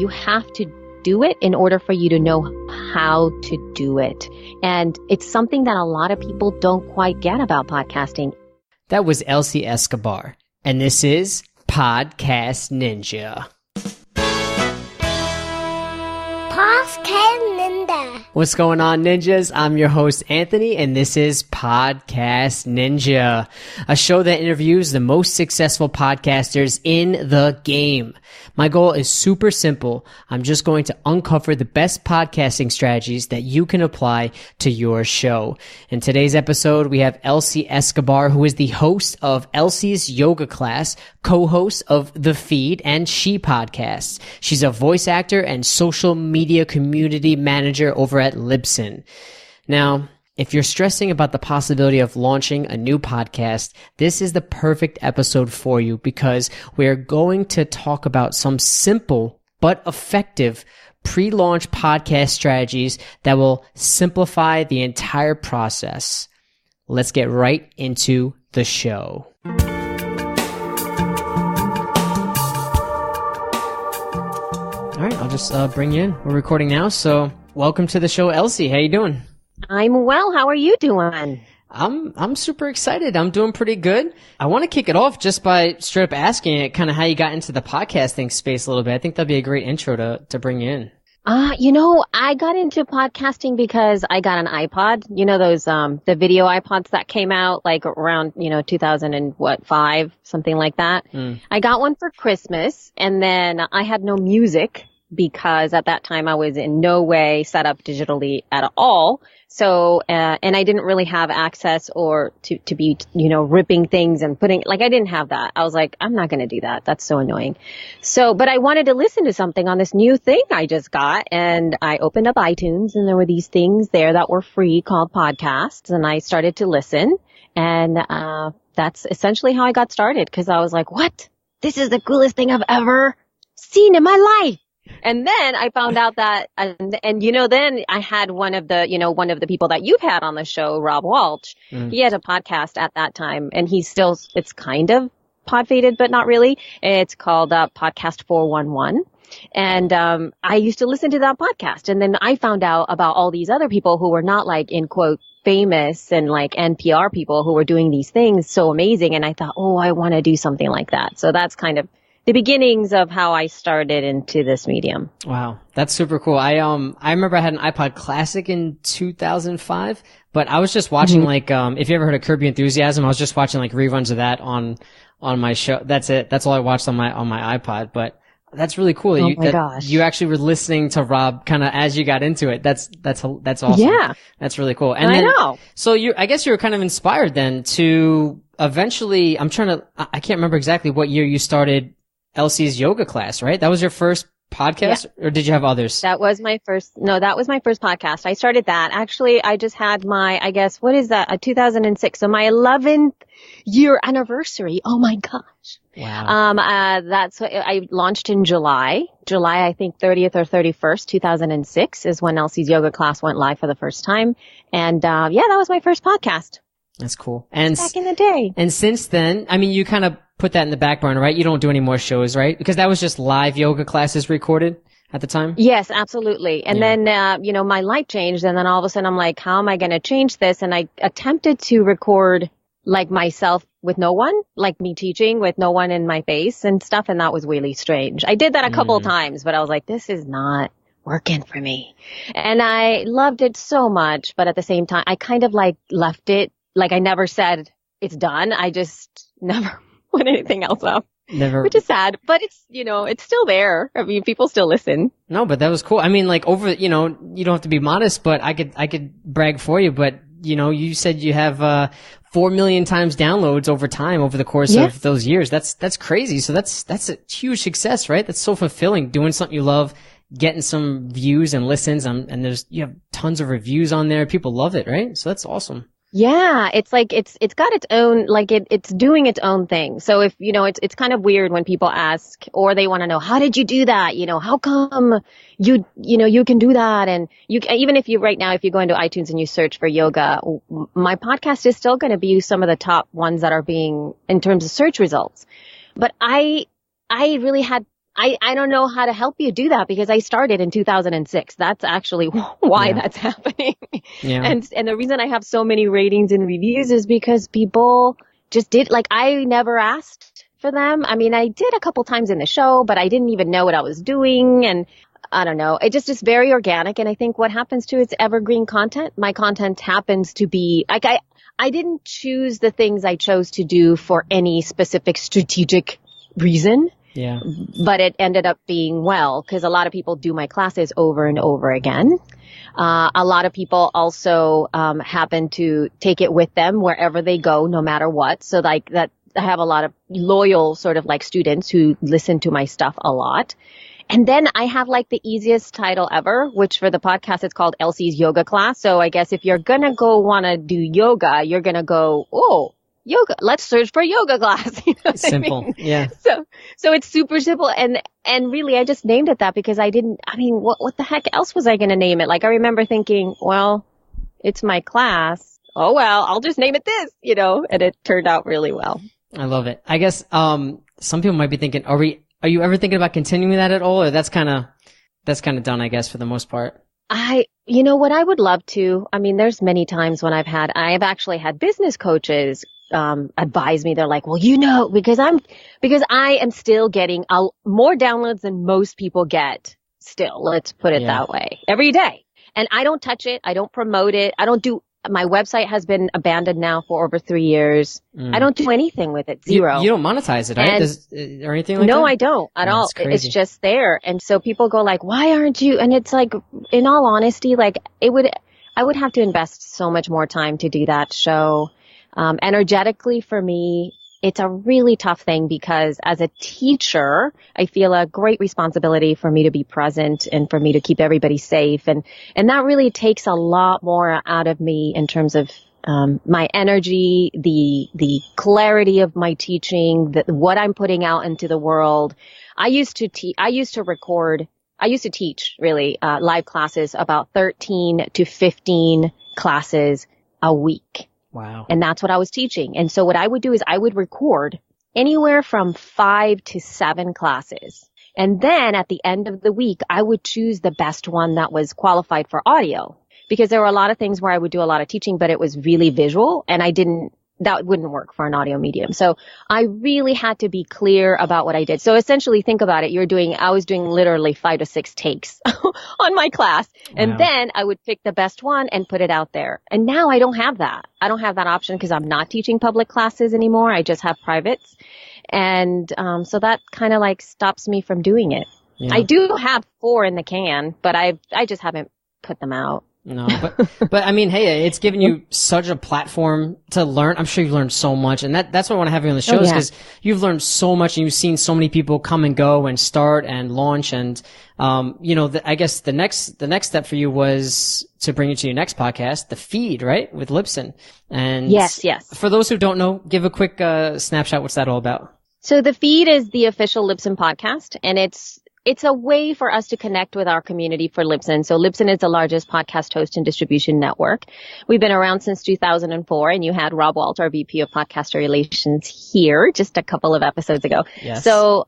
you have to do it in order for you to know how to do it. And it's something that a lot of people don't quite get about podcasting. That was Elsie Escobar, and this is Podcast Ninja. What's going on, ninjas? I'm your host, Anthony, and this is Podcast Ninja, a show that interviews the most successful podcasters in the game. My goal is super simple. I'm just going to uncover the best podcasting strategies that you can apply to your show. In today's episode, we have Elsie Escobar, who is the host of Elsie's Yoga Class, co-host of The Feed and She Podcasts. She's a voice actor and social media community manager over at Libsyn. Now, if you're stressing about the possibility of launching a new podcast, this is the perfect episode for you because we're going to talk about some simple but effective pre-launch podcast strategies that will simplify the entire process. Let's get right into the show. All right, I'll just bring you in. We're recording now, so welcome to the show, Elsie. How you doing? I'm well. How are you doing? I'm super excited. I'm doing pretty good. I want to kick it off just by straight up asking it kind of how you got into the podcasting space a little bit. I think that'd be a great intro to bring you in. I got into podcasting because I got an iPod. You know, those, the video iPods that came out like around, 2005, something like that. I got one for Christmas, and then I had no music because at that time I was in no way set up digitally at all. So, and I didn't really have access or to be, ripping things and putting, I didn't have that. I was like, I'm not going to do that. That's so annoying. So, but I wanted to listen to something on this new thing I just got, and I opened up iTunes, and there were these things there that were free called podcasts, and I started to listen, and, that's essentially how I got started, because I was like, what? This is the coolest thing I've ever seen in my life. And then I found out that, and then I had one of the people that you've had on the show, Rob Walsh. He had a podcast at that time, and it's kind of pod faded, but not really. It's called Podcast 411. And I used to listen to that podcast. And then I found out about all these other people who were not in quote, famous and NPR people who were doing these things so amazing. And I thought, I want to do something like that. So that's kind of the beginnings of how I started into this medium. Wow, that's super cool. I remember I had an iPod Classic in 2005, but I was just watching if you ever heard of Curb Your Enthusiasm, I was just watching reruns of that on my show. That's it. That's all I watched on my iPod, but that's really cool. Oh my gosh. You actually were listening to Rob kind of as you got into it. That's awesome. Yeah. That's really cool. And I know. So I guess you were kind of inspired then to eventually, I can't remember exactly what year you started Elsie's Yoga Class, right? That was your first podcast, or did you have others? That was my first podcast. I started that. Actually, I just had my, what is that? 2006. So my 11th year anniversary. Oh my gosh. Wow. That's what I launched in July, I think 30th or 31st, 2006 is when Elsie's Yoga Class went live for the first time. And, that was my first podcast. That's cool. And back in the day. And since then, you kind of put that in the back burner, right? You don't do any more shows, right? Because that was just live yoga classes recorded at the time? Yes, absolutely. And then, my life changed, and then all of a sudden I'm like, how am I going to change this? And I attempted to record myself with no one, me teaching with no one in my face and stuff. And that was really strange. I did that a couple of times, but I was like, this is not working for me. And I loved it so much. But at the same time, I kind of left it. I never said it's done. I just never put anything else up. Never. Which is sad, but it's, it's still there. People still listen. No, but that was cool. You don't have to be modest, but I could brag for you, but you said you have, 4 million times downloads over time over the course of those years. That's crazy. So that's a huge success, right? That's so fulfilling, doing something you love, getting some views and listens, and you have tons of reviews on there. People love it, right? So that's awesome. Yeah, it's it's got its own, it's doing its own thing. So if, it's kind of weird when people ask, or they want to know, how did you do that? How come you can do that? And even if you right now, if you go into iTunes and you search for yoga, my podcast is still going to be some of the top ones that are being in terms of search results. But I really had I don't know how to help you do that because I started in 2006. That's actually why that's happening. Yeah. And the reason I have so many ratings and reviews is because people just did, like, I never asked for them. I mean, I did a couple times in the show, but I didn't even know what I was doing. And I don't know. It just is very organic. And I think what happens too, it's evergreen content. My content happens to be like, I didn't choose the things I chose to do for any specific strategic reason. Yeah. But it ended up being well because a lot of people do my classes over and over again. A lot of people also happen to take it with them wherever they go, no matter what. So like that, I have a lot of loyal sort of like students who listen to my stuff a lot. And then I have like the easiest title ever, which for the podcast, it's called Elsie's Yoga Class. So I guess if you're going to go want to do yoga, you're going to go, yoga, let's search for yoga class. You know simple. I mean? Yeah. So it's super simple. And really, I just named it that because what the heck else was I going to name it? Like, I remember thinking, well, it's my class. Oh, well, I'll just name it this, and it turned out really well. I love it. I guess, some people might be thinking, are you ever thinking about continuing that at all? Or that's kind of done, I guess, for the most part. What I would love to, I mean, there's many times when I've actually had business coaches advise me. They're like, well, because I am still getting more downloads than most people get still. Let's put it that way every day. And I don't touch it. I don't promote it. My website has been abandoned now for over 3 years. I don't do anything with it. Zero. You don't monetize it, right? Or anything like that? No, I don't at all. It's just there. And so people go like, why aren't you? And it's like, in all honesty, like I would have to invest so much more time to do that show. Energetically for me, it's a really tough thing because as a teacher, I feel a great responsibility for me to be present and for me to keep everybody safe. And that really takes a lot more out of me in terms of, my energy, the clarity of my teaching, what I'm putting out into the world. I used to teach really, live classes, about 13 to 15 classes a week. Wow. And that's what I was teaching. And so what I would do is I would record anywhere from 5 to 7 classes. And then at the end of the week, I would choose the best one that was qualified for audio, because there were a lot of things where I would do a lot of teaching, but it was really visual and that wouldn't work for an audio medium. So I really had to be clear about what I did. So essentially think about it. I was doing literally 5 to 6 takes on my class. And then I would pick the best one and put it out there. And now I don't have that. I don't have that option because I'm not teaching public classes anymore. I just have privates. And, so that kind of like stops me from doing it. Yeah. I do have 4 in the can, but I just haven't put them out. No, but I mean, hey, it's given you such a platform to learn. I'm sure you've learned so much, and that's why I want to have you on the show, because you've learned so much and you've seen so many people come and go and start and launch. And, I guess the next step for you was to bring you to your next podcast, The Feed, right? With Libsyn. And yes. For those who don't know, give a quick, snapshot. What's that all about? So The Feed is the official Libsyn podcast, and it's a way for us to connect with our community for Libsyn. So Libsyn is the largest podcast host and distribution network. We've been around since 2004, and you had Rob Walt, our VP of Podcaster Relations, here just a couple of episodes ago. Yes. So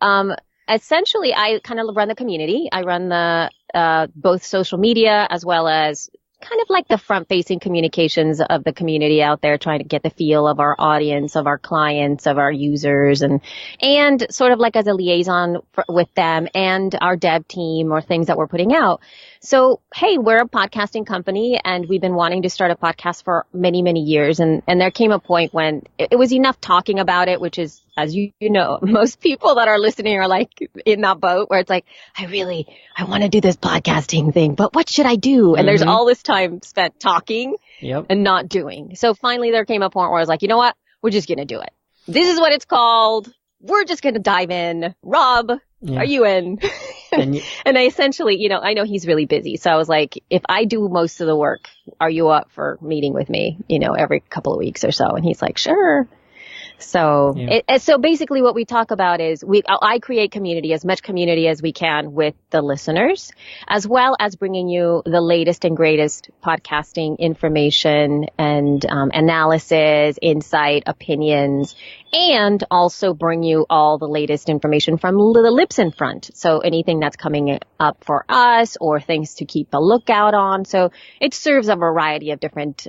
essentially, I kind of run the community. I run the both social media as well as kind of like the front-facing communications of the community out there, trying to get the feel of our audience, of our clients, of our users, and sort of like as a liaison with them and our dev team or things that we're putting out. So, hey, we're a podcasting company and we've been wanting to start a podcast for many, many years. And there came a point when it was enough talking about it, which is, as you know, most people that are listening are like in that boat where it's like, I want to do this podcasting thing, but what should I do? And there's all this time spent talking and not doing. So finally there came a point where I was like, you know what? We're just going to do it. This is what it's called. We're just going to dive in. Rob, are you in? And I essentially, I know he's really busy. So I was like, if I do most of the work, are you up for meeting with me, every couple of weeks or so? And he's like, sure. So, so basically what we talk about is I create community, as much community as we can with the listeners, as well as bringing you the latest and greatest podcasting information and analysis, insight, opinions, and also bring you all the latest information from the Libsyn front. So anything that's coming up for us or things to keep a lookout on. So it serves a variety of different,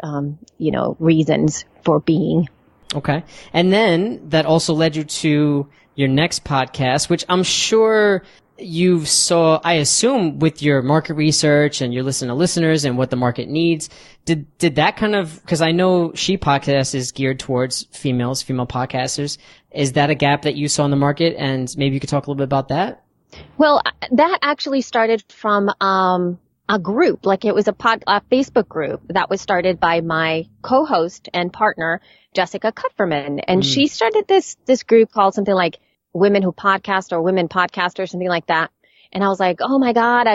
reasons for being. Okay. And then that also led you to your next podcast, which I'm sure I assume with your market research and you're listening to listeners and what the market needs. Did that kind of, cause I know She Podcast is geared towards female podcasters. Is that a gap that you saw in the market? And maybe you could talk a little bit about that? Well, that actually started from, a group, like it was a Facebook group that was started by my co-host and partner, Jessica Kupferman. And she started this group called something like Women Who Podcast or Women Podcasters, something like that. And I was like, oh my God,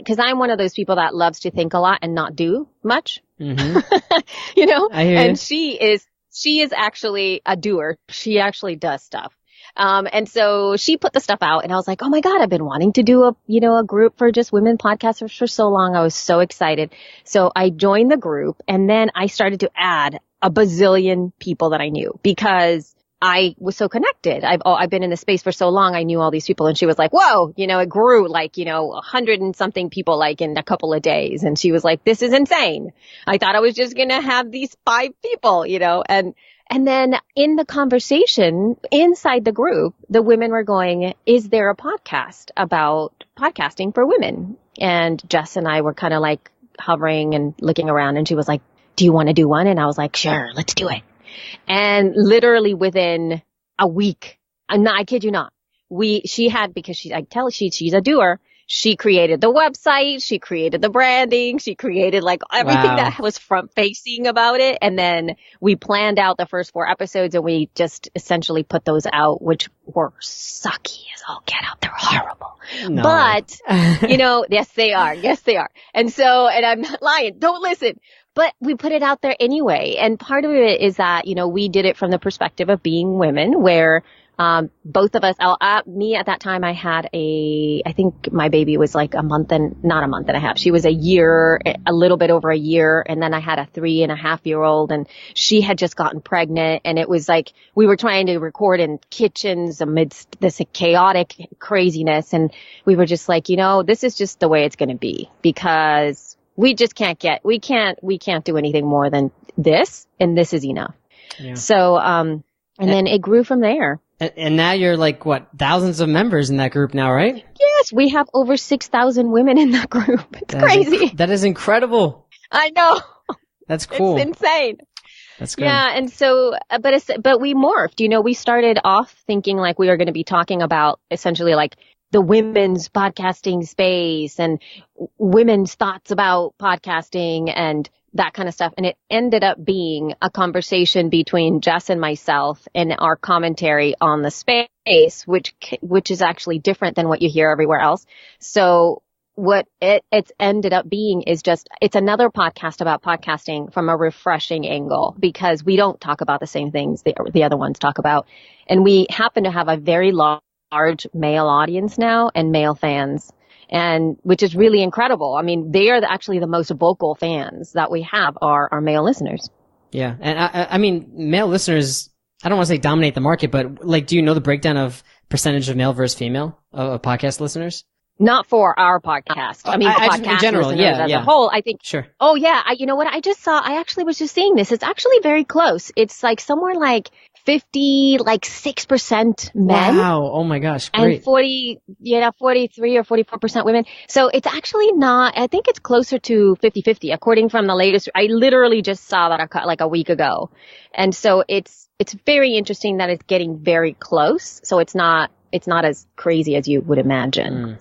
cause I'm one of those people that loves to think a lot and not do much, I hear and you. she is actually a doer. She actually does stuff. And so she put the stuff out and I was like, oh my God, I've been wanting to do a group for just women podcasters for so long. I was so excited. So I joined the group and then I started to add a bazillion people that I knew because I was so connected. I've been in the space for so long. I knew all these people and she was like, whoa, it grew like, 100 and something people like in a couple of days. And she was like, this is insane. I thought I was just going to have these 5 people, and then in the conversation inside the group, the women were going, is there a podcast about podcasting for women? And Jess and I were kind of like hovering and looking around and she was like, do you want to do one? And I was like, sure, let's do it. And literally within a week, I kid you not, because she's a doer. She created the website. She created the branding. She created like everything that was front facing about it. And then we planned out the first 4 episodes and we just essentially put those out, which were sucky as all get out. They're horrible. No. But, yes, they are. Yes, they are. And I'm not lying. Don't listen. But we put it out there anyway. And part of it is that, we did it from the perspective of being women where both of us, me at that time, I think my baby was like not a month and a half. She was a little bit over a year. And then I had a 3.5-year-old and she had just gotten pregnant. And it was like, we were trying to record in kitchens amidst this chaotic craziness. And we were just like, this is just the way it's going to be because we just we can't do anything more than this. And this is enough. Yeah. So, and then it grew from there. And now you're like, thousands of members in that group now, right? Yes, we have over 6,000 women in that group. It's crazy. That is incredible. I know. That's cool. It's insane. That's good. Yeah, and so, but we morphed. We started off thinking like we were going to be talking about essentially like the women's podcasting space and women's thoughts about podcasting and that kind of stuff. And it ended up being a conversation between Jess and myself and our commentary on the space, which is actually different than what you hear everywhere else. So what it's ended up being is it's another podcast about podcasting from a refreshing angle because we don't talk about the same things the other ones talk about. And we happen to have a very large male audience now and male fans. And which is really incredible. I mean, they are actually the most vocal fans that we have are our male listeners. Yeah. And I mean, male listeners, I don't want to say dominate the market, but like, do you know the breakdown of percentage of male versus female of podcast listeners? Not for our podcast. I mean, podcast in general, as a whole, I think. Sure. Oh yeah. You know what? I actually was just seeing this. It's actually very close. It's like somewhere like 6% men. Wow. Oh my gosh. Great. And 43 or 44% women. So it's actually not, I think it's closer to 50-50 according from the latest. I literally just saw that like a week ago. And so it's very interesting that it's getting very close. So it's not as crazy as you would imagine. Mm.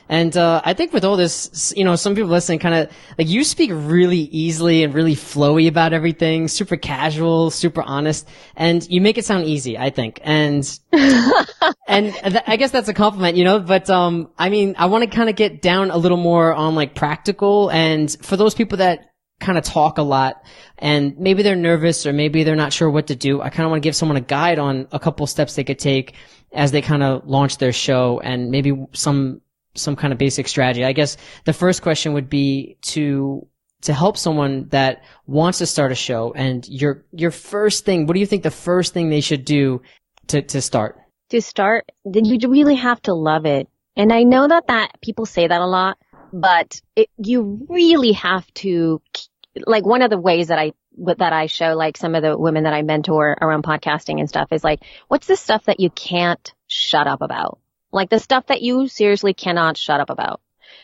And I think with all this, some people listening kind of like you speak really easily and really flowy about everything, super casual, super honest, and you make it sound easy, I think. And I guess that's a compliment, but I mean, I want to kind of get down a little more on like practical and for those people that kind of talk a lot and maybe they're nervous or maybe they're not sure what to do, I kind of want to give someone a guide on a couple steps they could take as they kind of launch their show and maybe some kind of basic strategy. I guess the first question would be to help someone that wants to start a show, and your first thing, what do you think the first thing they should do to start? To start, then you really have to love it. And I know that people say that a lot, but you really have to, like, one of the ways that I show, like, some of the women that I mentor around podcasting and stuff is like, what's the stuff that you can't shut up about? Like the stuff that you seriously cannot shut up about.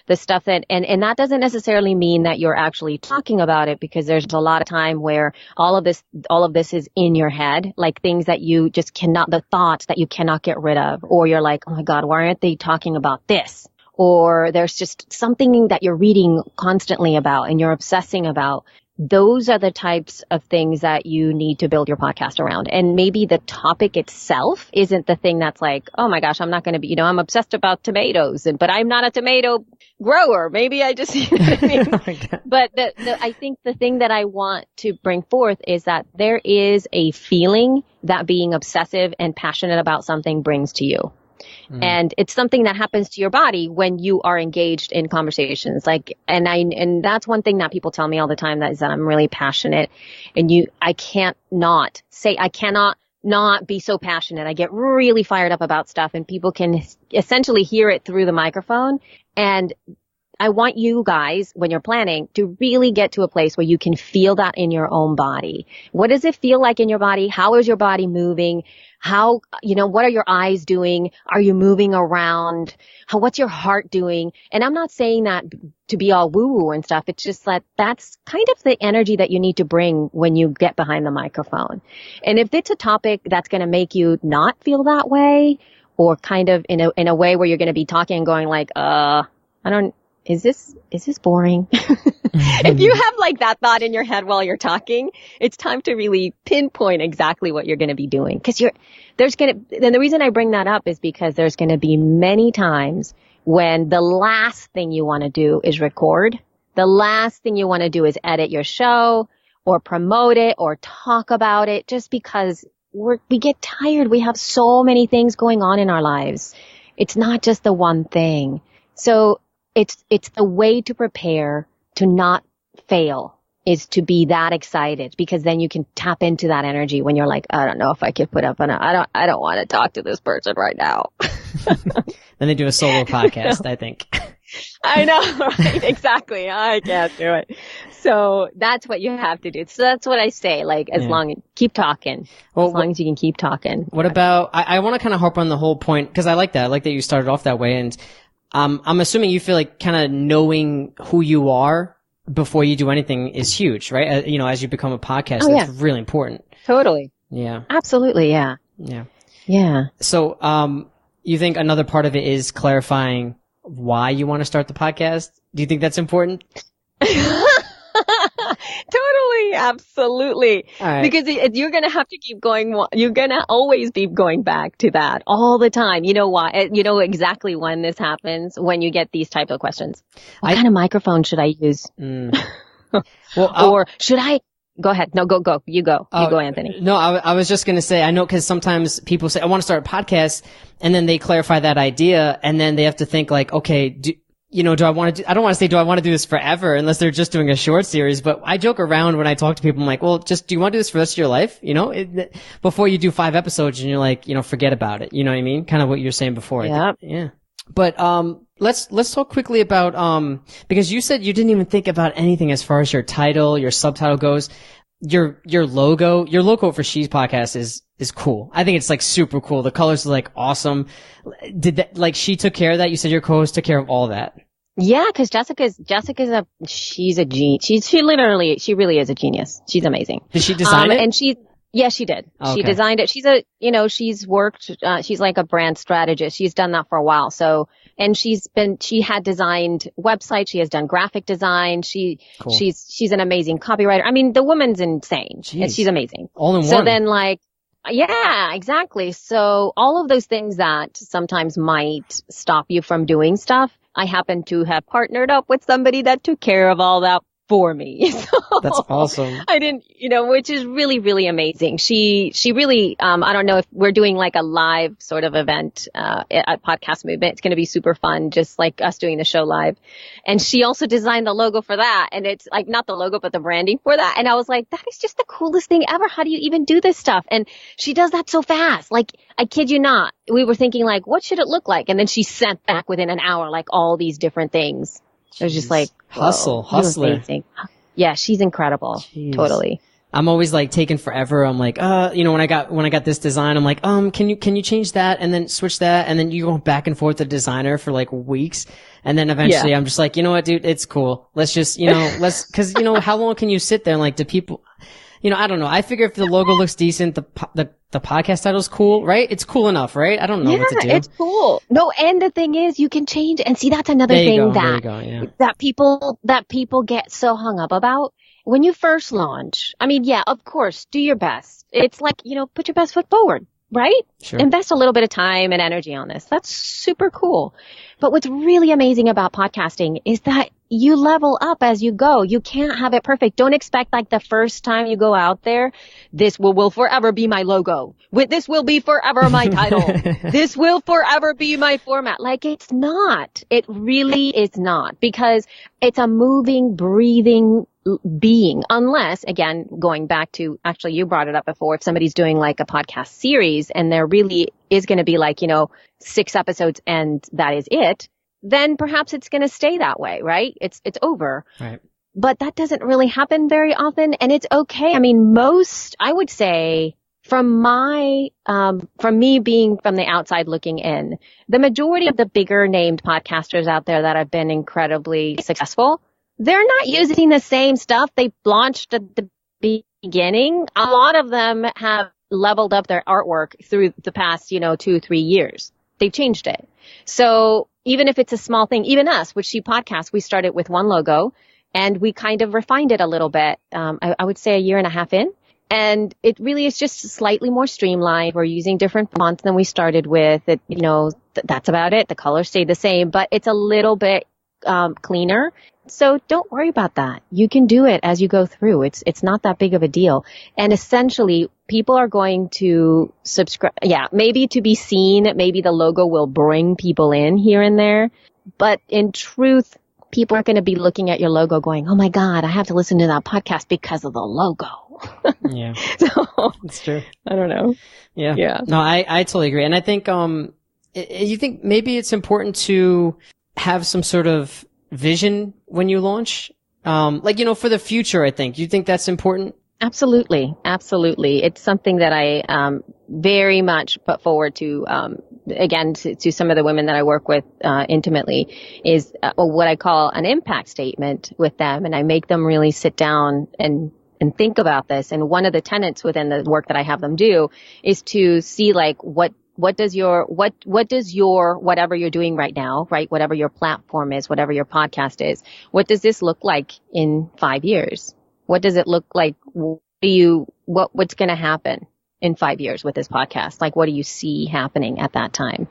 The stuff that, and that doesn't necessarily mean that you're actually talking about it, because there's a lot of time where all of this is in your head, like things that you just cannot, the thoughts that you cannot get rid of, or you're like, oh my God, why aren't they talking about this? Or there's just something that you're reading constantly about and you're obsessing about. Those are the types of things that you need to build your podcast around. And maybe the topic itself isn't the thing that's like, oh my gosh, I'm not going to be, I'm obsessed about tomatoes, but I'm not a tomato grower. Maybe I just, you know what I mean? But I think the thing that I want to bring forth is that there is a feeling that being obsessive and passionate about something brings to you. And it's something that happens to your body when you are engaged in conversations. Like, and that's one thing that people tell me all the time, that I'm really passionate, and I cannot not be so passionate. I get really fired up about stuff, and people can essentially hear it through the microphone. And I want you guys, when you're planning, to really get to a place where you can feel that in your own body. What does it feel like in your body? How is your body moving? How, what are your eyes doing? Are you moving around? What's your heart doing? And I'm not saying that to be all woo-woo and stuff. It's just that that's kind of the energy that you need to bring when you get behind the microphone. And if it's a topic that's going to make you not feel that way, or kind of in a way where you're going to be talking and going like, is this boring? If you have like that thought in your head while you're talking, it's time to really pinpoint exactly what you're going to be doing. Cause and the reason I bring that up is because there's going to be many times when the last thing you want to do is record. The last thing you want to do is edit your show or promote it or talk about it, just because we get tired. We have so many things going on in our lives. It's not just the one thing. So it's the way to prepare to not fail is to be that excited, because then you can tap into that energy when you're like, I don't know if I could put up I don't want to talk to this person right now. Then they do a solo podcast, I think. I know, right? Exactly. I can't do it. So that's what you have to do. So that's what I say, like, keep talking. Well, as long as you can keep talking. What about, I want to kind of harp on the whole point, because I like that. I like that you started off that way. And I'm assuming you feel like kind of knowing who you are before you do anything is huge, right? As you become a podcaster, that's really important. Totally. Yeah. Absolutely. Yeah. Yeah. Yeah. So, you think another part of it is clarifying why you want to start the podcast? Do you think that's important? Totally, absolutely. Right. Because you're going to have to keep going. You're going to always be going back to that all the time. You know why? You know exactly when this happens, when you get these types of questions. What kind of microphone should I use? Or should I? Go ahead. No, go. You go. You go, Anthony. No, I was just going to say, I know, because sometimes people say, I want to start a podcast, and then they clarify that idea, and then they have to think like, okay, do I want to I don't want to say, do I want to do this forever, unless they're just doing a short series. But I joke around when I talk to people. I'm like, well, do you want to do this for the rest of your life? Before you do 5 episodes and you're like, forget about it. You know what I mean? Kind of what you're saying before. Yep. Yeah. But, let's talk quickly about, because you said you didn't even think about anything as far as your title, your subtitle goes. Your logo for She's Podcast is cool. I think it's like super cool. The colors are like awesome. Did that, like, she took care of that? You said your co-host took care of all that. Yeah, because she's a genius. She really is a genius. She's amazing. Did she design it? And she did. Okay. She designed it. She's worked, she's like a brand strategist. She's done that for a while. So, and she had designed websites. She has done graphic design. She's an amazing copywriter. I mean, the woman's insane. Jeez. She's amazing. All in one. So then, like, yeah, exactly. So all of those things that sometimes might stop you from doing stuff, I happen to have partnered up with somebody that took care of all that for me. So that's awesome. I didn't, which is really, really amazing. She really, I don't know if we're doing like a live sort of event, at Podcast Movement. It's going to be super fun, just like us doing the show live. And she also designed the logo for that. And it's like not the logo, but the branding for that. And I was like, that is just the coolest thing ever. How do you even do this stuff? And she does that so fast. Like, I kid you not. We were thinking like, what should it look like? And then she sent back within an hour, like all these different things. It was just like, hustler. Yeah, she's incredible. Jeez. Totally. I'm always like taking forever. I'm like, when I got this design, I'm like, can you change that and then switch that? And then you go back and forth with the designer for like weeks. And then eventually I'm just like, you know what, dude, it's cool. Let's just, cause how long can you sit there and like, do people, I don't know. I figure if the logo looks decent, the podcast title's cool, right? It's cool enough, right? I don't know what to do. It's cool. No, and the thing is, you can change it. And see, that's another thing that people get so hung up about. When you first launch, I mean, yeah, of course, do your best. It's like, put your best foot forward, right? Sure. Invest a little bit of time and energy on this. That's super cool. But what's really amazing about podcasting is that you level up as you go. You can't have it perfect. Don't expect like the first time you go out there, this will forever be my logo. This will be forever my title. This will forever be my format. Like, it's not. It really is not, because it's a moving, breathing being, unless, again, going back to, actually you brought it up before, if somebody's doing like a podcast series and there really is going to be like, 6 episodes and that is it, then perhaps it's going to stay that way, right? It's over. Right. But that doesn't really happen very often, and it's okay. I mean, I would say from me being from the outside looking in, the majority of the bigger named podcasters out there that have been incredibly successful, they're not using the same stuff they launched at the beginning. A lot of them have leveled up their artwork through the past, 2-3 years. They've changed it. So even if it's a small thing, even us, with She Podcast, we started with one logo and we kind of refined it a little bit. I would say a year and a half in. And it really is just slightly more streamlined. We're using different fonts than we started with. That's about it. The colors stayed the same, but it's a little bit cleaner. So don't worry about that. You can do it as you go through. It's not that big of a deal. And essentially, people are going to subscribe. Yeah, maybe to be seen, maybe the logo will bring people in here and there. But in truth, people aren't going to be looking at your logo going, oh my God, I have to listen to that podcast because of the logo. Yeah. So it's true. I don't know. Yeah. Yeah. No, I totally agree. And I think, you think maybe it's important to have some sort of vision when you launch? For the future, I think. Do you think that's important? Absolutely. Absolutely. It's something that I very much put forward to, again, to some of the women that I work with intimately, is what I call an impact statement with them. And I make them really sit down and think about this. And one of the tenets within the work that I have them do is to see like what does your whatever you're doing right now, right? Whatever your platform is, whatever your podcast is, what does this look like in 5 years? What does it look like? What's going to happen in 5 years with this podcast? Like, what do you see happening at that time?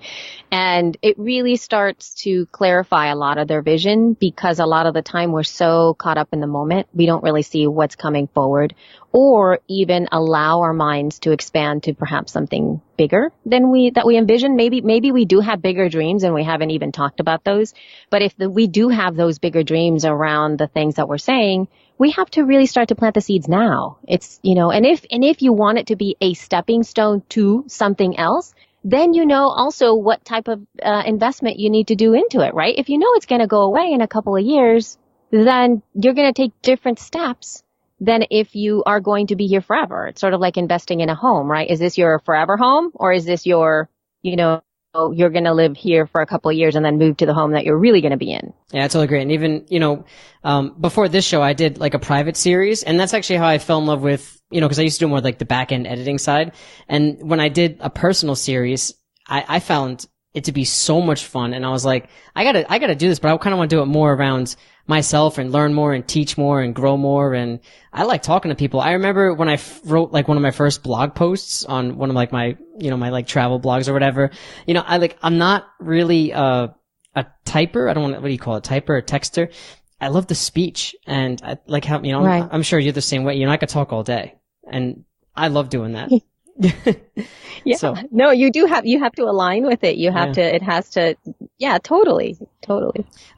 And it really starts to clarify a lot of their vision, because a lot of the time we're so caught up in the moment, we don't really see what's coming forward, or even allow our minds to expand to perhaps something bigger than we envision. Maybe we do have bigger dreams and we haven't even talked about those. But if we do have those bigger dreams around the things that we're saying, we have to really start to plant the seeds now. It's, and if you want it to be a stepping stone to something else, then also what type of investment you need to do into it, right? If it's going to go away in a couple of years, then you're going to take different steps than if you are going to be here forever. It's sort of like investing in a home, right? Is this your forever home, or is this your, you're going to live here for a couple of years and then move to the home that you're really going to be in? Yeah, I totally agree. And even, before this show, I did like a private series, and that's actually how I fell in love with, because I used to do more like the back end editing side. And when I did a personal series, I found it to be so much fun. And I was like, I gotta do this, but I kind of want to do it more around myself and learn more and teach more and grow more. And I like talking to people. I remember when I wrote like one of my first blog posts on one of like my, my like travel blogs or whatever, I'm not really, a typer. I don't want to, what do you call it? Typer or texter. I love the speech, and I like how, Right. I'm sure you're the same way. I could talk all day, and I love doing that. Yeah. So, No, you have to align with it. It has to, yeah, totally.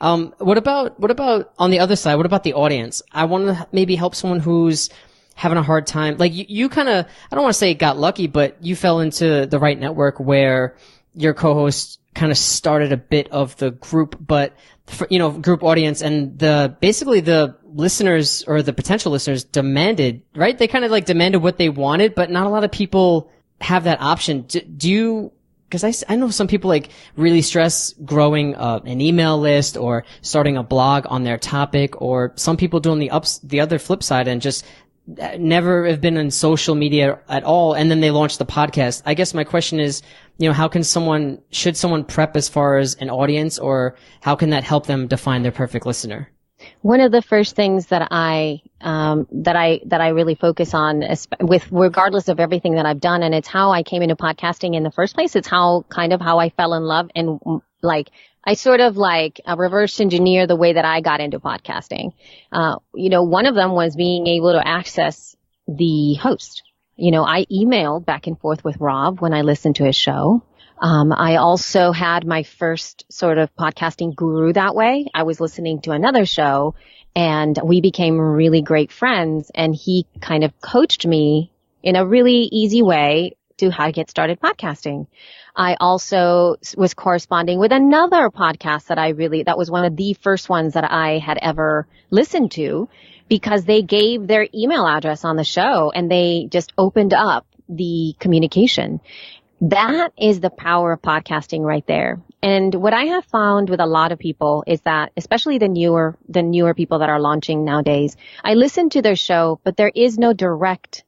what about on the other side? What about the audience? I want to maybe help someone who's having a hard time. Like you kind of, I don't want to say got lucky, but you fell into the right network where your co-host kind of started a bit of the group, but group audience, and basically the listeners or the potential listeners demanded, right? They kind of like demanded what they wanted, but not a lot of people have that option. Do you, because I know some people like really stress growing an email list or starting a blog on their topic, or some people doing the other flip side and just never have been on social media at all, and then they launch the podcast. I guess my question is, should someone prep as far as an audience, or how can that help them define their perfect listener? One of the first things that I really focus on regardless of everything that I've done, and it's how I came into podcasting in the first place. It's how I fell in love, and like, I sort of like reverse engineer the way that I got into podcasting. One of them was being able to access the host. I emailed back and forth with Rob when I listened to his show. I also had my first sort of podcasting guru that way. I was listening to another show, and we became really great friends, and he kind of coached me in a really easy way to how to get started podcasting. I also was corresponding with another podcast that was one of the first ones that I had ever listened to, because they gave their email address on the show and they just opened up the communication. That is the power of podcasting right there. And what I have found with a lot of people is that, especially the newer people that are launching nowadays, I listen to their show, but there's no direct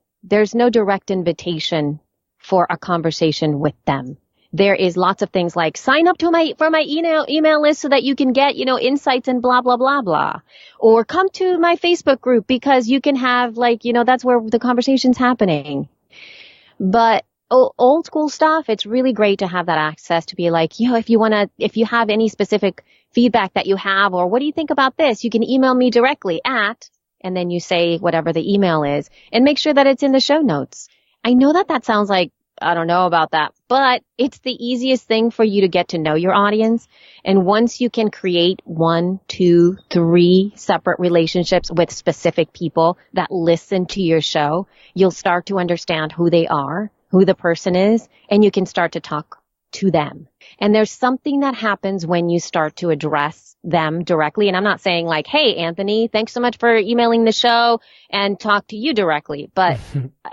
invitation for a conversation with them. There is lots of things like sign up for my email list so that you can get, insights and blah, blah, blah, blah. Or come to my Facebook group because you can have that's where the conversation's happening. But old school stuff, it's really great to have that access to be like, if you have any specific feedback that you have, or what do you think about this? You can email me directly at, and then you say whatever the email is, and make sure that it's in the show notes. I know that sounds like, I don't know about that, but it's the easiest thing for you to get to know your audience. And once you can create 1, 2, 3 separate relationships with specific people that listen to your show, you'll start to understand who they are, who the person is, and you can start to talk to them. And there's something that happens when you start to address them directly. And I'm not saying like, hey, Anthony, thanks so much for emailing the show, and talk to you directly, but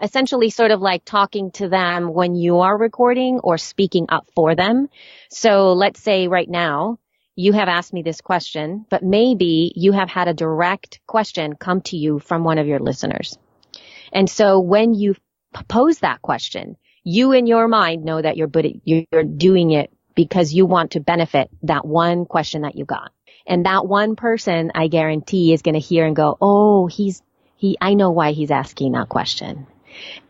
essentially sort of like talking to them when you are recording or speaking up for them. So let's say right now you have asked me this question, but maybe you have had a direct question come to you from one of your listeners. And so when you pose that question, you in your mind know that you're doing it because you want to benefit that one question that you got. And that one person, I guarantee, is going to hear and go, oh, I know why he's asking that question.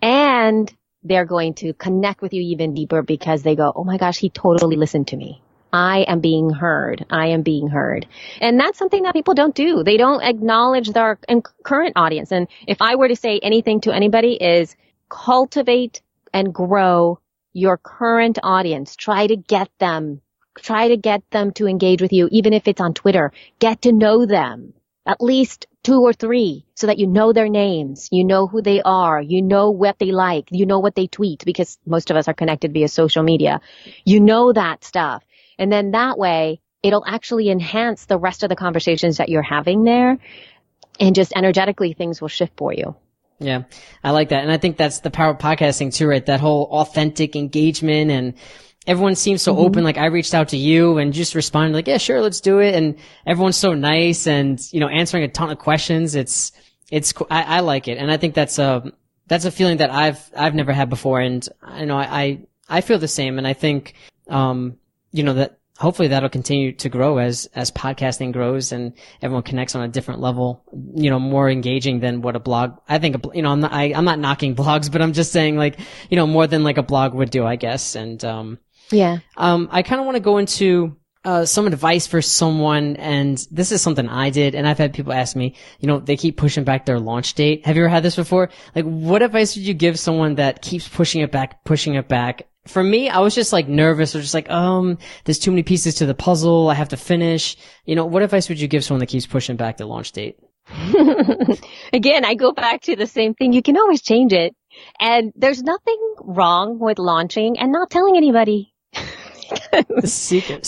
And they're going to connect with you even deeper because they go, oh my gosh, he totally listened to me. I am being heard. And that's something that people don't do. They don't acknowledge their current audience. And if I were to say anything to anybody, is cultivate and grow your current audience. Try to get them to engage with you, even if it's on Twitter. Get to know them, at least 2 or 3, so that you know their names, you know who they are, you know what they like, you know what they tweet, because most of us are connected via social media. You know that stuff. And then that way, it'll actually enhance the rest of the conversations that you're having there, and just energetically things will shift for you. Yeah, I like that. And I think that's the power of podcasting too, right? That whole authentic engagement, and everyone seems so open. Like I reached out to you and just responded like, yeah, sure, let's do it. And everyone's so nice and, answering a ton of questions. I like it. And I think that's a feeling that I've never had before. And I feel the same. And I think, that hopefully that'll continue to grow as podcasting grows and everyone connects on a different level, more engaging than what a blog, I think, I'm not knocking blogs, but I'm just saying like, more than like a blog would do, I guess. And, yeah. I kind of want to go into some advice for someone, and this is something I did, and I've had people ask me, they keep pushing back their launch date. Have you ever had this before? Like, what advice would you give someone that keeps pushing it back? For me, I was just like nervous or just like, there's too many pieces to the puzzle. I have to finish. What advice would you give someone that keeps pushing back the launch date? Again, I go back to the same thing. You can always change it. And there's nothing wrong with launching and not telling anybody. The secret.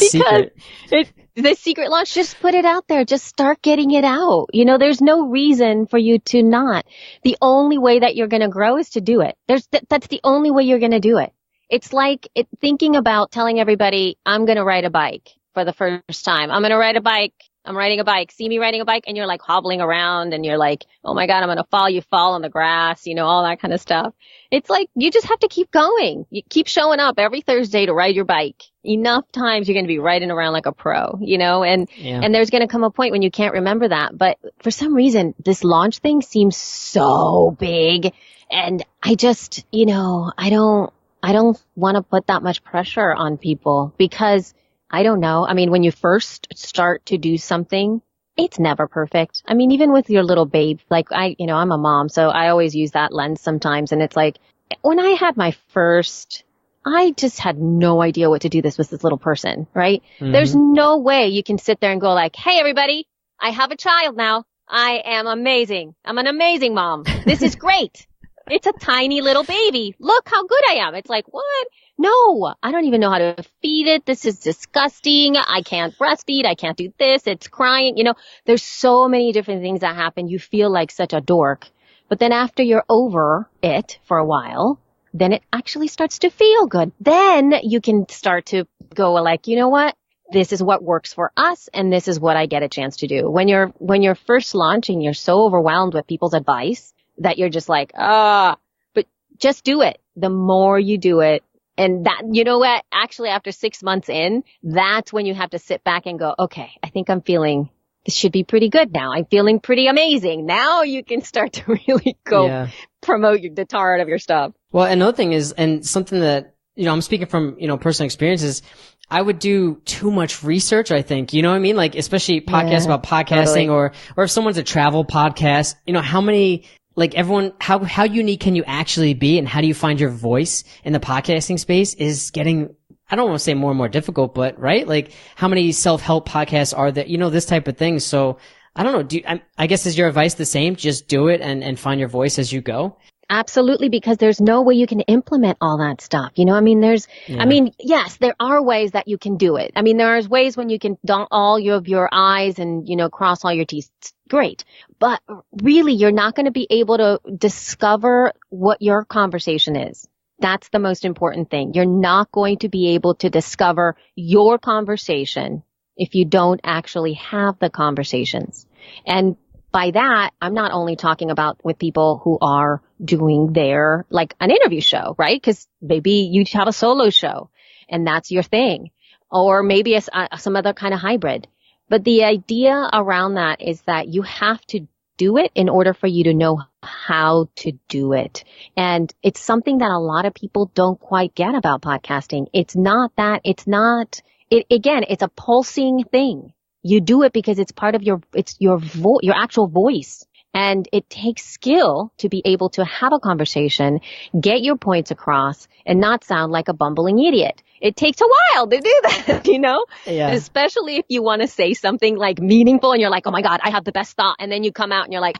The secret launch, just put it out there. Just start getting it out. There's no reason for you to not. The only way that you're going to grow is to do it. That's the only way you're going to do it. It's like thinking about telling everybody, I'm going to ride a bike for the first time. I'm going to ride a bike. I'm riding a bike. See me riding a bike, and you're like hobbling around and you're like, oh my God, I'm going to fall. You fall on the grass, all that kind of stuff. It's like, you just have to keep going. You keep showing up every Thursday to ride your bike. Enough times you're going to be riding around like a pro, and there's going to come a point when you can't remember that. But for some reason, this launch thing seems so big. And I just, I don't want to put that mumuch pressure on people because I don't know. I mean, when you first start to do something, it's never perfect. I mean, even with your little babe, like I'm a mom, so I always use that lens sometimes. And it's like, when I had my first, I just had no idea what to do with this little person, right? Mm-hmm. There's no way you can sit there and go like, hey, everybody, I have a child now. I am amazing. I'm an amazing mom. This is great. It's a tiny little baby. Look how good I am. It's like, what? No, I don't even know how to feed it. This is disgusting. I can't breastfeed. I can't do this. It's crying. There's so many different things that happen. You feel like such a dork. But then after you're over it for a while, then it actually starts to feel good. Then you can start to go like, you know what? This is what works for us, and this is what I get a chance to do. When you're first launching, you're so overwhelmed with people's advice that you're just like, but just do it. The more you do it, and that, you know what? Actually, after 6 months in, that's when you have to sit back and go, okay, I think this should be pretty good now. I'm feeling pretty amazing. Now you can start to really go promote the tar out of your stuff. Well, another thing is, and something that, I'm speaking from, personal experiences, I would do too much research, I think. You know what I mean? Like, especially podcasts about podcasting, totally. or if someone's a travel podcast, how many, like everyone, how unique can you actually be, and how do you find your voice in the podcasting space is getting, I don't want to say more and more difficult, but right? Like, how many self-help podcasts are there, this type of thing. So I don't know. I guess is your advice the same? Just do it and find your voice as you go? Absolutely, because there's no way you can implement all that stuff. I mean, yes, there are ways that you can do it. I mean, there are ways when you can dot all of your I's and, cross all your T's. Great. But really, you're not going to be able to discover what your conversation is. That's the most important thing. You're not going to be able to discover your conversation if you don't actually have the conversations. And by that, I'm not only talking about with people who are doing like an interview show, right? Because maybe you have a solo show and that's your thing, or maybe some other kind of hybrid. But the idea around that is that you have to do it in order for you to know how to do it. And it's something that a lot of people don't quite get about podcasting. It's a pulsing thing. You do it because it's part of your actual voice. And it takes skill to be able to have a conversation, get your points across, and not sound like a bumbling idiot. It takes a while to do that, Yeah. Especially if you want to say something like meaningful and you're like, oh my God, I have the best thought. And then you come out and you're like,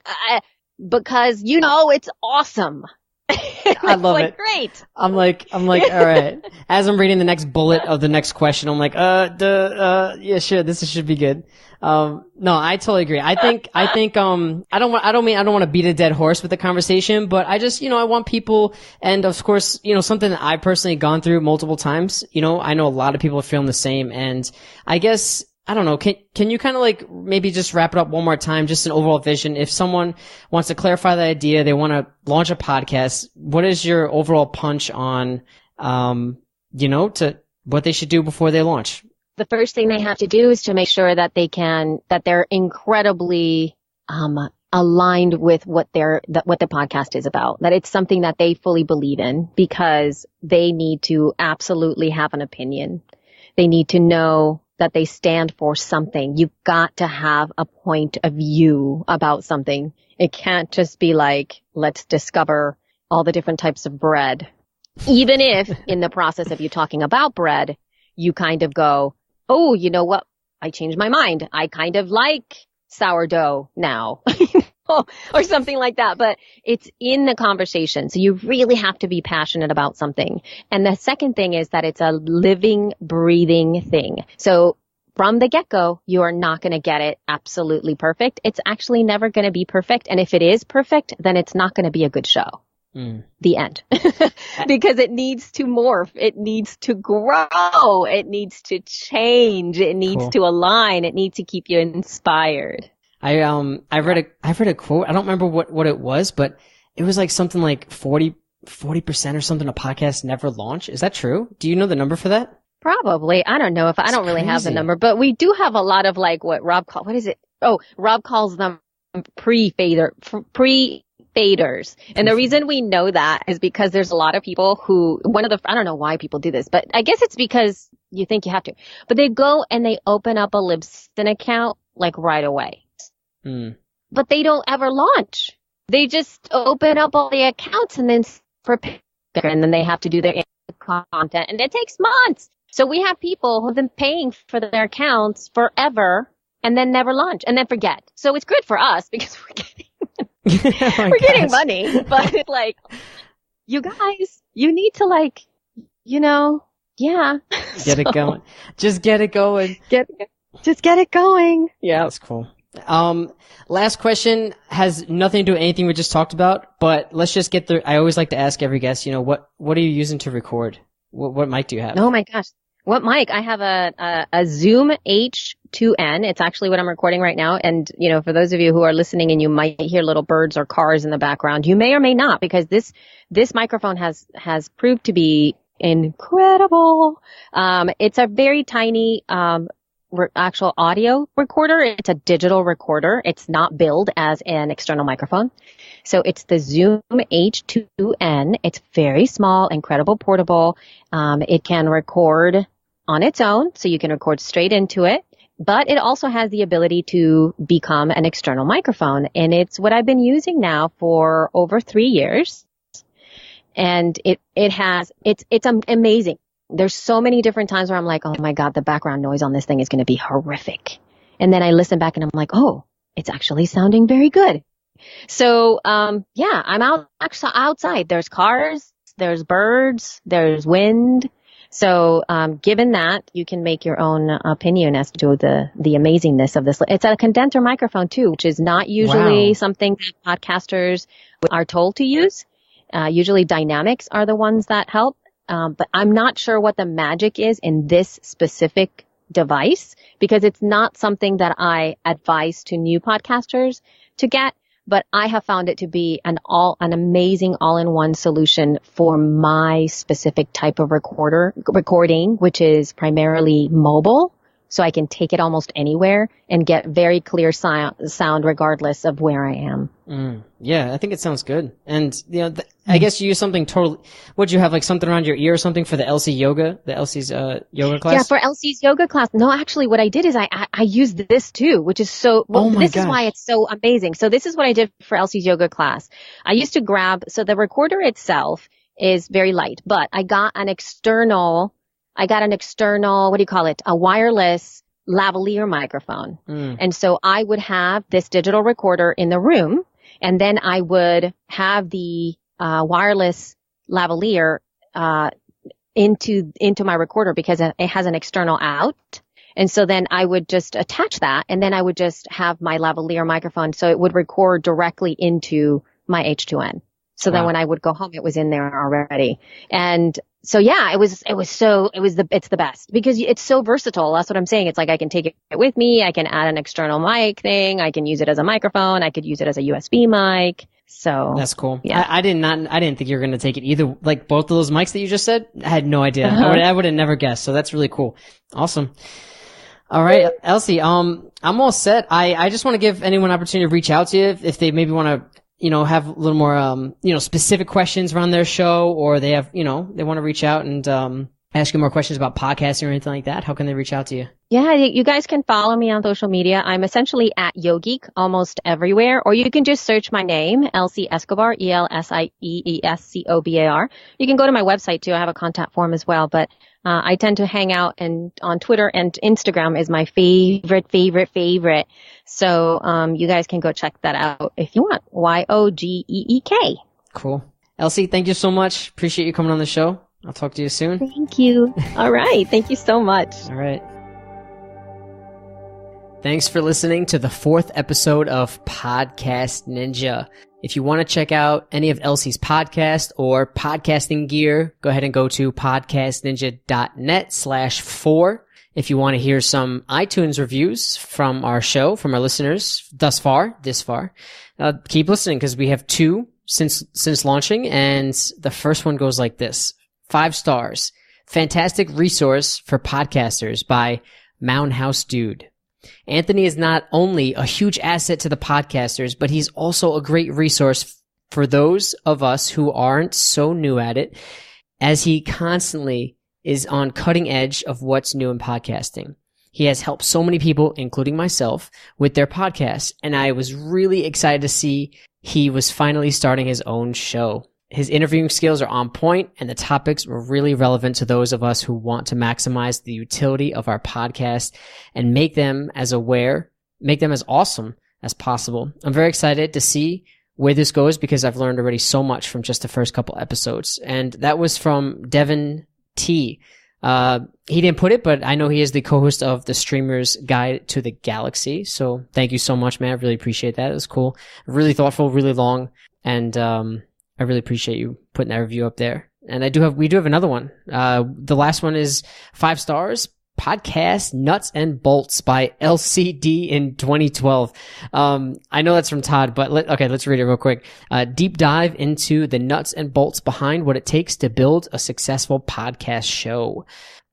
because it's awesome. I love it. Great. I'm like, all right. As I'm reading the next bullet of the next question, I'm like, yeah, sure, this should be good. No, I totally agree. I think, I don't want to beat a dead horse with the conversation, but I just, I want people, and of course, something that I've personally gone through multiple times, I know a lot of people are feeling the same, and I guess, I don't know. Can you kind of like maybe just wrap it up one more time, just an overall vision? If someone wants to clarify the idea, they want to launch a podcast, what is your overall punch on, to what they should do before they launch? The first thing they have to do is to make sure that they're incredibly, aligned with what the podcast is about, that it's something that they fully believe in, because they need to absolutely have an opinion. They need to know that they stand for something. You've got to have a point of view about something. It can't just be like, let's discover all the different types of bread. Even if in the process of you talking about bread, you kind of go, oh, you know what? I changed my mind. I kind of like sourdough now. Or something like that. But it's in the conversation. So you really have to be passionate about something. And the second thing is that it's a living, breathing thing. So from the get-go, you are not going to get it absolutely perfect. It's actually never going to be perfect. And if it is perfect, then it's not going to be a good show. The end. Because it needs to morph. It needs to grow. It needs to change. It needs to align. It needs to keep you inspired. I read a quote. I don't remember what it was, but it was like something like 40% or something. A podcast never launch. Is that true? Do you know the number for that? Probably. I don't know if I don't really have the number, but we do have a lot of like what Rob calls them pre-faders. And the reason we know that is because there's a lot of people who, I don't know why people do this, but I guess it's because you think you have to, but they go and they open up a Libsyn account like right away. But they don't ever launch. They just open up all the accounts and then and then they have to do their content, and it takes months. So we have people who've been paying for their accounts forever and then never launch and then forget. So it's good for us because we're getting money, but it's like, you guys, you need to like, get it going. Just get it going. Just get it going. Yeah. That's cool. Last question has nothing to do with anything we just talked about, but let's just get there. I always like to ask every guest, what are you using to record? What mic do you have? Oh my gosh. What mic? I have a Zoom H2N. It's actually what I'm recording right now. And, for those of you who are listening and you might hear little birds or cars in the background, you may or may not, because this microphone has proved to be incredible. It's a very tiny, actual audio recorder. It's a digital recorder. It's not billed as an external microphone. So it's the Zoom H2N. It's very small, incredible portable. It can record on its own, so you can record straight into it. But it also has the ability to become an external microphone. And it's what I've been using now for over 3 years. And it's amazing. There's so many different times where I'm like, oh my God, the background noise on this thing is going to be horrific. And then I listen back and I'm like, oh, it's actually sounding very good. So, I'm outside. There's cars, there's birds, there's wind. So, given that, you can make your own opinion as to the amazingness of this. It's a condenser microphone too, which is not usually something that podcasters are told to use. Usually dynamics are the ones that help. But I'm not sure what the magic is in this specific device, because it's not something that I advise to new podcasters to get, but I have found it to be an amazing all-in-one solution for my specific type of recording, which is primarily mobile. So I can take it almost anywhere and get very clear sound regardless of where I am. Yeah, I think it sounds good. And, I guess you use something totally, what'd you have, like something around your ear or something for the Elsie's yoga class? Yeah, for Elsie's yoga class. No, actually what I did is I used this too, which is is why it's so amazing. So this is what I did for Elsie's yoga class. I used to so the recorder itself is very light, but I got an external, what do you call it? A wireless lavalier microphone. And so I would have this digital recorder in the room, and then I would have the wireless lavalier into my recorder because it has an external out. And so then I would just attach that, and then I would just have my lavalier microphone, so it would record directly into my H2N. So then when I would go home, it was in there already. And so yeah, it's the best because it's so versatile. That's what I'm saying. It's like I can take it with me. I can add an external mic thing. I can use it as a microphone. I could use it as a USB mic. So that's cool. Yeah. I didn't think you were going to take it either. Like both of those mics that you just said, I had no idea. I would have never guessed. So that's really cool. Awesome. All right, Elsie, I'm all set. I just want to give anyone an opportunity to reach out to you if they maybe want to, have a little more, specific questions around their show, or they have, they want to reach out and, ask you more questions about podcasting or anything like that, how can they reach out to you? Yeah, you guys can follow me on social media. I'm essentially at YoGeek almost everywhere, or you can just search my name, Elsie Escobar, ELSIEESCOBAR. You can go to my website too. I have a contact form as well, but I tend to hang out and on Twitter and Instagram is my favorite. So you guys can go check that out if you want. YOGEEK. Cool. Elsie, thank you so much. Appreciate you coming on the show. I'll talk to you soon. Thank you. All right. Thank you so much. All right. Thanks for listening to the 4th episode of Podcast Ninja. If you want to check out any of Elsie's podcast or podcasting gear, go ahead and go to podcastninja.net/4. If you want to hear some iTunes reviews from our show, from our listeners this far, keep listening because we have 2 since launching, and the first one goes like this. 5 stars. Fantastic resource for podcasters by Moundhouse Dude. Anthony is not only a huge asset to the podcasters, but he's also a great resource for those of us who aren't so new at it, as he constantly is on cutting edge of what's new in podcasting. He has helped so many people, including myself, with their podcasts, and I was really excited to see he was finally starting his own show. His interviewing skills are on point, and the topics were really relevant to those of us who want to maximize the utility of our podcast and make them as awesome as possible. I'm very excited to see where this goes because I've learned already so much from just the first couple episodes. And that was from Devin T. He didn't put it, but I know he is the co-host of the Streamer's Guide to the Galaxy. So thank you so much, man. I really appreciate that. It was cool. Really thoughtful, really long, and I really appreciate you putting that review up there. And we do have another one. The last one is 5 stars. Podcast Nuts and Bolts by LCD in 2012. I know that's from Todd, but let's read it real quick. Deep dive into the nuts and bolts behind what it takes to build a successful podcast show.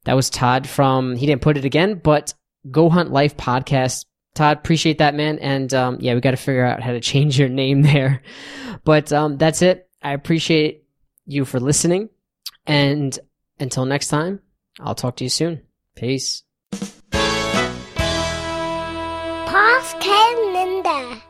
That was Todd he didn't put it again, but Go Hunt Life Podcast. Todd, appreciate that, man. And we got to figure out how to change your name there. But that's it. I appreciate you for listening. And until next time, I'll talk to you soon. Peace. Podcast Ninja.